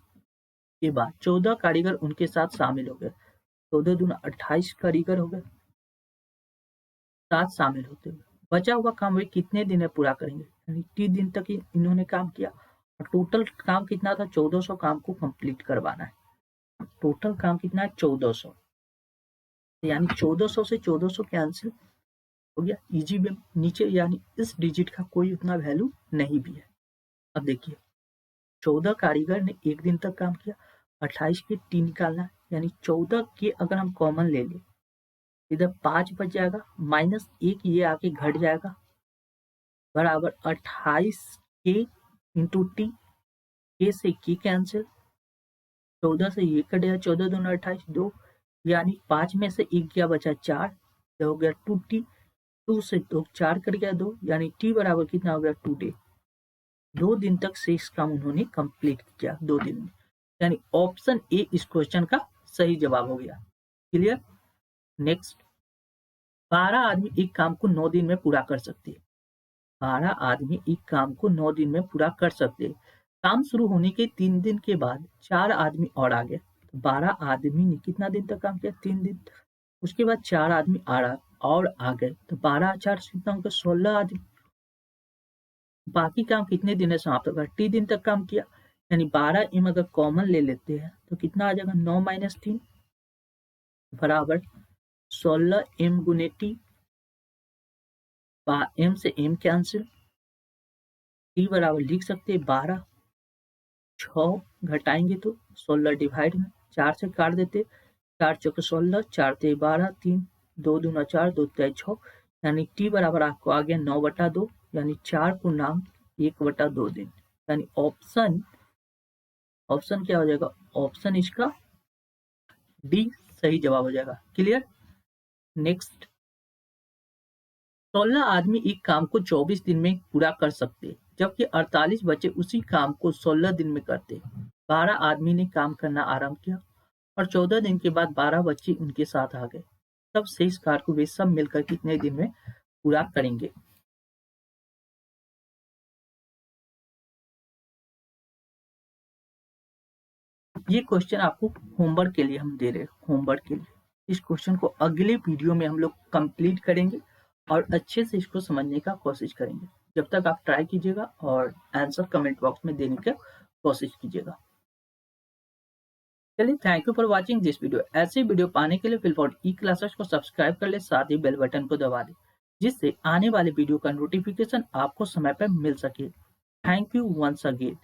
के बाद 14 कारीगर उनके साथ शामिल हो गए। 14 दूना 28 कारीगर हो गए साथ शामिल होते हुए। बचा हुआ काम वे कितने दिन में पूरा करेंगे? यानी 30 दिन तक इन्होंने काम किया और टोटल काम कितना था? 1400 काम को कंप्लीट करवाना है। टोटल काम कितना है? 1400, यानी 1400 से 1400 कैंसिल हो गया इजी वे नीचे, यानी इस डिजिट का कोई उतना वैल्यू नहीं भी है। अब देखिए, 14 कारीगर ने एक दिन तक काम किया, 28 के टी निकालना है, यानी 14 के अगर हम कॉमन ले लें, इधर 5 बच जाएगा, माइनस 1 ये आके घट जाएगा, बराबर 28 के इंटू टी। के से के कैंसिल, 14 से ये कट गया, 14 दूना 28, 2 यानी 5 में से 1 गया, बचा 4, तो हो गया 2t। 2 से 2 4 कट गया 2, यानी t बराबर कितना हो गया 2 डे। 2 दिन तक शेष काम उन्होंने कंप्लीट किया 2 दिन में, यानी ऑप्शन ए इस क्वेश्चन का सही जवाब हो गया। क्लियर। नेक्स्ट, 12 आदमी एक काम को 9 दिन में पूरा कर सकते हैं। 12 आदमी एक काम को 9 दिन में पूरा कर सकते हैं। काम शुरू होने के 3 दिन के बाद 4 आदमी और आ गए, तो 12 आदमी ने कितना दिन तक काम किया, 3 दिन। उसके बाद 4 आदमी और आ गए, तो 12 4 कितना होगा, 16 आदमी। बाकी काम कितने दिन में समाप्त होगा, टी दिन तक काम किया, यानी 12 एम अगर कॉमन ले लेते हैं तो कितना आ जाएगा, 9 माइनस 3 बराबर 16 एम गुने टी। एम से एम कैंसिल, टी बराबर लिख सकते हैं 12, 6 घटाएंगे तो 16 डिवाइड में 4 से काट देते, 4 चौक 16, 4 ते 12, 3 2 दूना 4, 2 तिहाई 6, यानी टी बराबर आपको आ गया 9/2, यानी 4 पूर्णांक 1/2 दिन, यानी ऑप्शन क्या हो जाएगा, ऑप्शन इसका डी सही जवाब हो जाएगा। क्लियर। नेक्स्ट, 16 आदमी एक काम को 24 दिन में पूरा कर सकते, जबकि 48 बच्चे उसी काम को 16 दिन में करते। 12 आदमी ने काम करना आरंभ किया और 14 दिन के बाद 12 बच्चे उनके साथ आ गए, तब शेष कार्य को वे सब मिलकर कितने दिन में पूरा करेंगे। ये क्वेश्चन आपको होमवर्क के लिए हम दे रहे हैं, होमवर्क के लिए। इस क्वेश्चन को अगले वीडियो में हम लोग कंप्लीट करेंगे और अच्छे से इसको समझने का कोशिश करेंगे। जब तक आप ट्राई कीजिएगा और आंसर कमेंट बॉक्स में देने की कोशिश कीजिएगा। चलिए, thank you for watching this video. ऐसे वीडियो पाने के लिए फिलफॉर ई क्लासेस को सब्सक्राइब कर ले, साथ ही बेल बटन को दबा दें, जिससे आने वाले वीडियो का नोटिफिकेशन आपको समय पर मिल सके। Thank you once again.